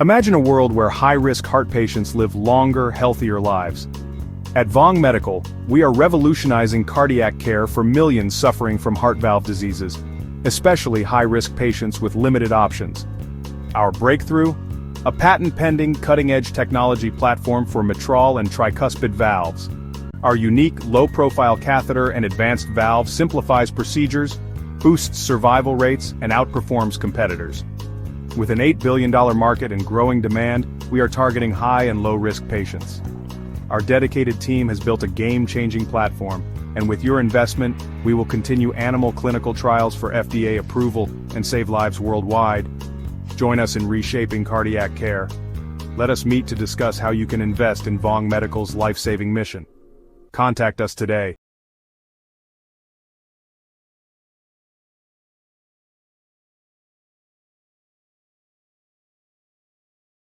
Imagine a world where high-risk heart patients live longer, healthier lives. At Vong Medical, we are revolutionizing cardiac care for millions suffering from heart valve diseases, especially high-risk patients with limited options. Our breakthrough? A patent-pending, cutting-edge technology platform for mitral and tricuspid valves. Our unique, low-profile catheter and advanced valve simplifies procedures, boosts survival rates, and outperforms competitors. With an $8 billion market and growing demand, we are targeting high and low-risk patients. Our dedicated team has built a game-changing platform, and with your investment, we will continue animal clinical trials for FDA approval and save lives worldwide. Join us in reshaping cardiac care. Let us meet to discuss how you can invest in Vong Medical's life-saving mission. Contact us today.